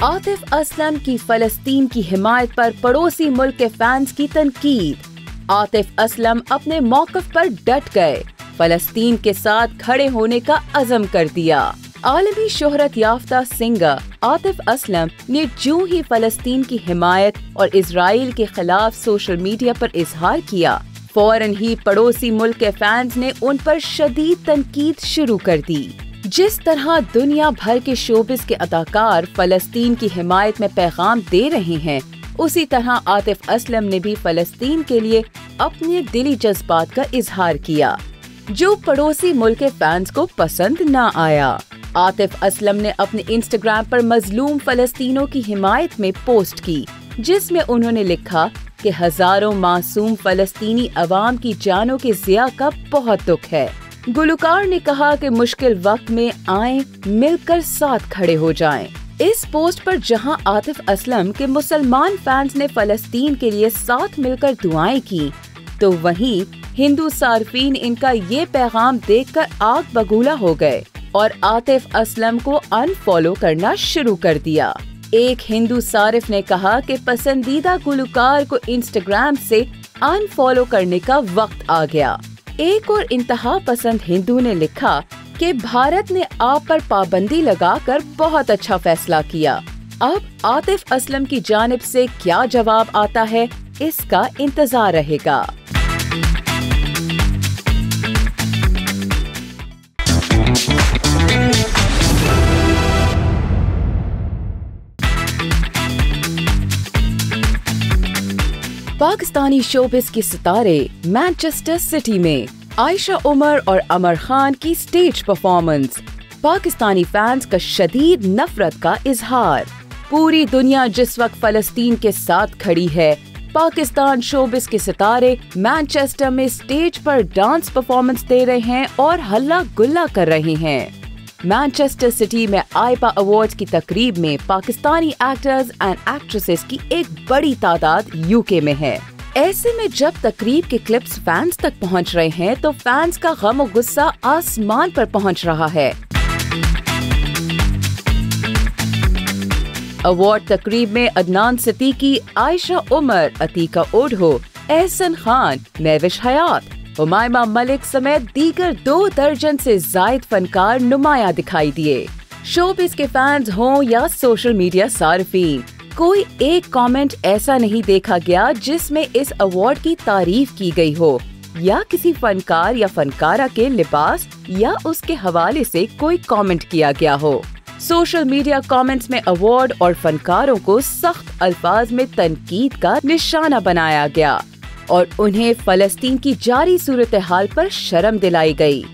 आतिफ असलम की फलस्तीन की हिमायत पर पड़ोसी मुल्क के फैंस की तनकीद। आतिफ असलम अपने मौक़िफ़ पर डट गए, फलस्तीन के साथ खड़े होने का अज़म कर दिया। आलमी शोहरत याफ्ता सिंगर आतिफ असलम ने जो ही फलस्तीन की हिमायत और इजराइल के खिलाफ सोशल मीडिया पर इजहार किया, फौरन ही पड़ोसी मुल्क के फैंस ने उन पर शदीद तनकीद शुरू कर दी। जिस तरह दुनिया भर के शोबिस के अदाकार फलस्तीन की हिमायत में पैगाम दे रहे हैं, उसी तरह आतिफ असलम ने भी फलस्तीन के लिए अपने दिली जज्बात का इजहार किया, जो पड़ोसी मुल्क के फैंस को पसंद न आया। आतिफ असलम ने अपने इंस्टाग्राम पर मजलूम फलस्तीनों की हिमायत में पोस्ट की, जिसमें उन्होंने लिखा कि हजारों मासूम फलस्तीनी अवाम की जानों के ज़िया का बहुत दुख है। गुलकार ने कहा कि मुश्किल वक्त में आए, मिलकर साथ खड़े हो जाएं। इस पोस्ट पर जहां आतिफ असलम के मुसलमान फैंस ने फलस्तीन के लिए साथ मिलकर दुआएं की, तो वहीं हिंदू सार्फीन इनका ये पैगाम देखकर आग बगूला हो गए और आतिफ असलम को अनफॉलो करना शुरू कर दिया। एक हिंदू सारिफ ने कहा कि पसंदीदा गुलकार को इंस्टाग्राम से अनफॉलो करने का वक्त आ गया। एक और इंतहा पसंद हिंदू ने लिखा कि भारत ने आप पर पाबंदी लगाकर बहुत अच्छा फैसला किया। अब आतिफ असलम की जानिब से क्या जवाब आता है, इसका इंतजार रहेगा। पाकिस्तानी शोबिस के सितारे मैनचेस्टर सिटी में आयशा उमर और अमर खान की स्टेज परफॉर्मेंस, पाकिस्तानी फैंस का शदीद नफरत का इजहार। पूरी दुनिया जिस वक्त फलस्तीन के साथ खड़ी है, पाकिस्तान शोबिस के सितारे मैनचेस्टर में स्टेज पर डांस परफॉर्मेंस दे रहे हैं और हल्ला गुल्ला कर रहे हैं। मैनचेस्टर सिटी में आईपा अवार्ड्स की तकरीब में पाकिस्तानी एक्टर्स एंड एक्ट्रेसेस की एक बड़ी तादाद यूके में है। ऐसे में जब तकरीब के क्लिप्स फैंस तक पहुंच रहे हैं, तो फैंस का गम और गुस्सा आसमान पर पहुंच रहा है। अवार्ड तकरीब में अदनान सिद्दीकी, आयशा उमर, अतीका ओढो, एहसन खान, महविश हयात, हुमायमा मलिक समेत दीगर 2 दर्जन से जायद फनकार नुमाया दिखाई दिए। शोबिस के फैंस हों या सोशल मीडिया सार्फीन, कोई एक कमेंट ऐसा नहीं देखा गया जिसमें इस अवार्ड की तारीफ की गई हो या किसी फनकार या फनकारा के लिबास या उसके हवाले से कोई कमेंट किया गया हो। सोशल मीडिया कमेंट्स में अवार्ड और फनकारों को सख्त अल्फाज में तनकीद का निशाना बनाया गया और उन्हें फलस्तीन की जारी सूरत हाल पर शर्म दिलाई गई।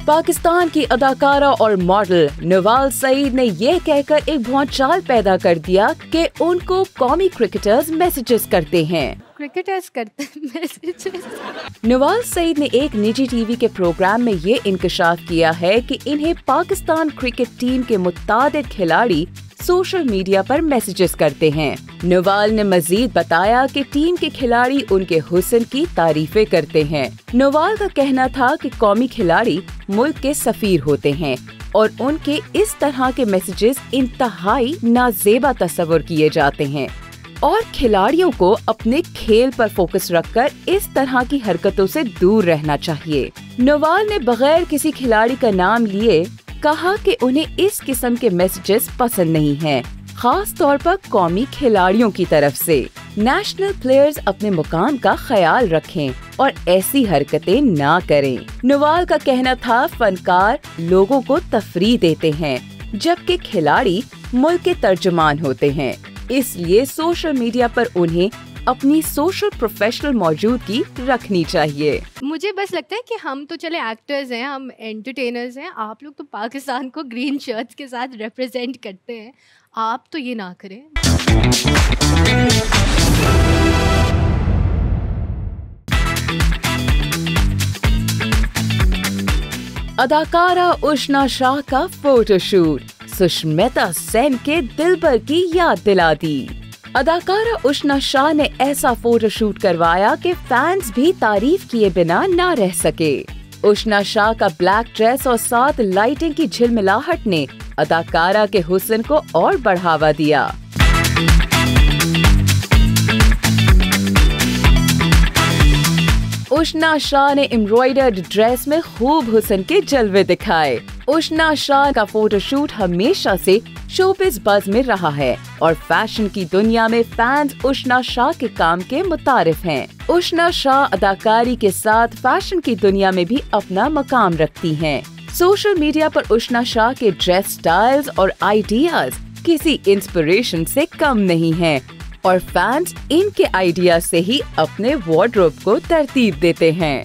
पाकिस्तान की अदाकारा और मॉडल नवाल सईद ने ये कहकर एक भौचाल पैदा कर दिया कि उनको कौमी क्रिकेटर्स मैसेजेस करते हैं। क्रिकेटर्स करते मैसेजेस। नवाल सईद ने एक निजी टीवी के प्रोग्राम में ये इंकशाफ किया है कि इन्हें पाकिस्तान क्रिकेट टीम के मुतादिद खिलाड़ी सोशल मीडिया पर मैसेजेस करते हैं। नवाल ने मजीद बताया कि टीम के खिलाड़ी उनके हुस्न की तारीफें करते हैं। नवाल का कहना था कि कौमी खिलाड़ी मुल्क के सफीर होते हैं और उनके इस तरह के मैसेजेस इंतहाई नाजेबा तस्वर किए जाते हैं और खिलाड़ियों को अपने खेल पर फोकस रखकर इस तरह की हरकतों से दूर रहना चाहिए। नवाल ने बगैर किसी खिलाड़ी का नाम लिए कहा कि उन्हें इस किस्म के मैसेजेस पसंद नहीं हैं, खास तौर पर कौमी खिलाड़ियों की तरफ से। नेशनल प्लेयर्स अपने मुकाम का ख्याल रखें और ऐसी हरकतें ना करें। नवाल का कहना था फनकार लोगों को तफरीह देते हैं जबकि खिलाड़ी मुल्क के तर्जुमान होते हैं, इसलिए सोशल मीडिया पर उन्हें अपनी सोशल प्रोफेशनल मौजूदगी रखनी चाहिए। मुझे बस लगता है कि हम तो चले एक्टर्स हैं, हम एंटरटेनर्स हैं, आप लोग तो पाकिस्तान को ग्रीन शर्ट्स के साथ रिप्रेजेंट करते हैं, आप तो ये ना करें। अदाकारा उष्णा शाह का फोटोशूट, सुष्मिता सेन के दिलबर की याद दिला दी। अदाकारा उष्णा शाह ने ऐसा फोटोशूट करवाया कि फैंस भी तारीफ किए बिना ना रह सके। उष्णा शाह का ब्लैक ड्रेस और साथ लाइटिंग की झिलमिलाहट ने अदाकारा के हुस्न को और बढ़ावा दिया। उष्णा शाह ने एम्ब्रॉयडर्ड ड्रेस में खूब हुस्न के जलवे दिखाए। उष्णा शाह का फोटोशूट हमेशा से शोबिज़ बज़ में रहा है और फैशन की दुनिया में फैंस उष्णा शाह के काम के मुतारिफ हैं। उष्णा शाह अदाकारी के साथ फैशन की दुनिया में भी अपना मकाम रखती हैं। सोशल मीडिया पर उष्णा शाह के ड्रेस स्टाइल्स और आइडियाज किसी इंस्पिरेशन से कम नहीं हैं और फैंस इनके आइडिया से ही अपने वार्डरोब को तरतीब देते हैं।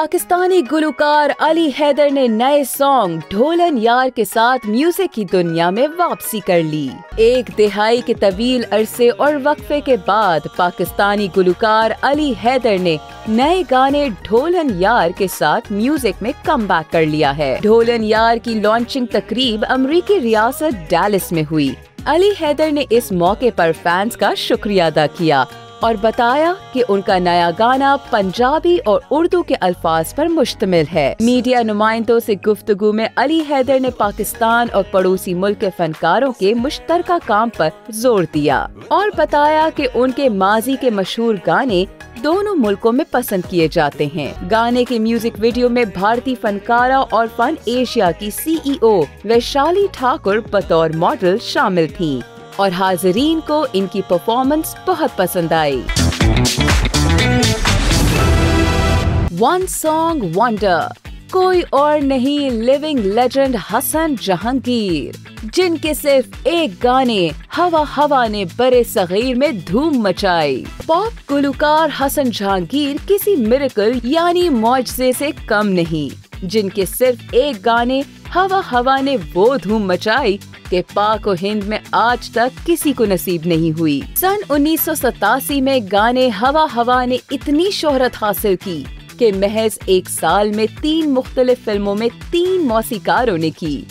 पाकिस्तानी गुलकार अली हैदर ने नए सॉन्ग ढोलन यार के साथ म्यूजिक की दुनिया में वापसी कर ली। एक दिहाई के तवील अरसे और वक्फे के बाद पाकिस्तानी गुलकार अली हैदर ने नए गाने ढोलन यार के साथ म्यूजिक में कमबैक कर लिया है। ढोलन यार की लॉन्चिंग तकरीब अमरीकी रियासत डैलस में हुई। अली हैदर ने इस मौके पर फैंस का शुक्रिया अदा किया और बताया कि उनका नया गाना पंजाबी और उर्दू के अल्फाज पर मुश्तमिल है। मीडिया नुमाइंदों से गुफ्तगू में अली हैदर ने पाकिस्तान और पड़ोसी मुल्क के फनकारों के मुश्तरका काम पर जोर दिया और बताया कि उनके माजी के मशहूर गाने दोनों मुल्कों में पसंद किए जाते हैं। गाने के म्यूजिक वीडियो में भारतीय फनकारा और फन एशिया की CEO वैशाली ठाकुर बतौर मॉडल शामिल थीं और हाज़रीन को इनकी परफॉर्मेंस बहुत पसंद आई। वन सॉन्ग वंडर, कोई और नहीं लिविंग लेजेंड हसन जहांगीर, जिनके सिर्फ एक गाने हवा हवा ने बड़े सगीर में धूम मचाई। पॉप गुलकार हसन जहांगीर किसी मिरेकल यानी मौजज़े से कम नहीं, जिनके सिर्फ एक गाने हवा हवा ने वो धूम मचाई कि पाक और हिंद में आज तक किसी को नसीब नहीं हुई। सन 1987 में गाने हवा हवा ने इतनी शोहरत हासिल की कि महज एक साल में 3 मुख्तलिफ फिल्मों में 3 मौसीकारों ने की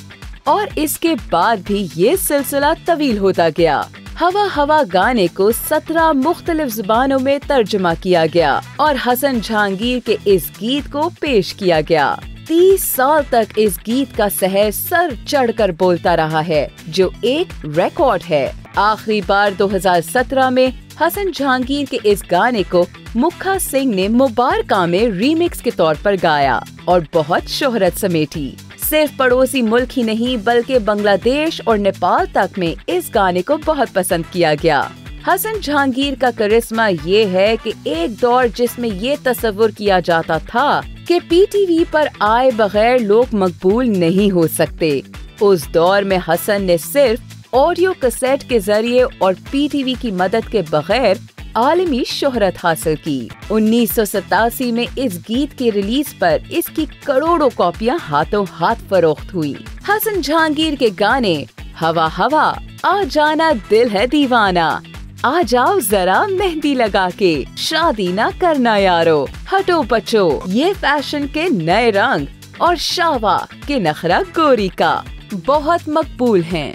और इसके बाद भी ये सिलसिला तवील होता गया। हवा हवा गाने को 17 मुख्तलिफ जुबानों में तर्जुमा किया गया और हसन जहांगीर के इस गीत को पेश किया गया। 30 साल तक इस गीत का सहर सर चढ़कर बोलता रहा है, जो एक रिकॉर्ड है। आखिरी बार 2017 में हसन जहांगीर के इस गाने को मुखा सिंह ने मुबारका में रीमिक्स के तौर पर गाया और बहुत शोहरत समेटी। सिर्फ पड़ोसी मुल्क ही नहीं बल्कि बांग्लादेश और नेपाल तक में इस गाने को बहुत पसंद किया गया। हसन जहांगीर का करिश्मा ये है कि एक दौर जिसमें ये तस्वुर किया जाता था कि PTV पर आए बगैर लोग मकबूल नहीं हो सकते, उस दौर में हसन ने सिर्फ ऑडियो कैसेट के जरिए और PTV की मदद के बगैर आलमी शोहरत हासिल की। 1987 में इस गीत की रिलीज पर इसकी करोड़ों कॉपियां हाथों हाथ फरोख्त हुई। हसन जहांगीर के गाने हवा हवा, आ जाना दिल है दीवाना, आ जाओ जरा मेहंदी लगा के, शादी ना करना यारो, हटो बचो, ये फैशन के नए रंग और शावा के नखरा गोरी का बहुत मकबूल हैं।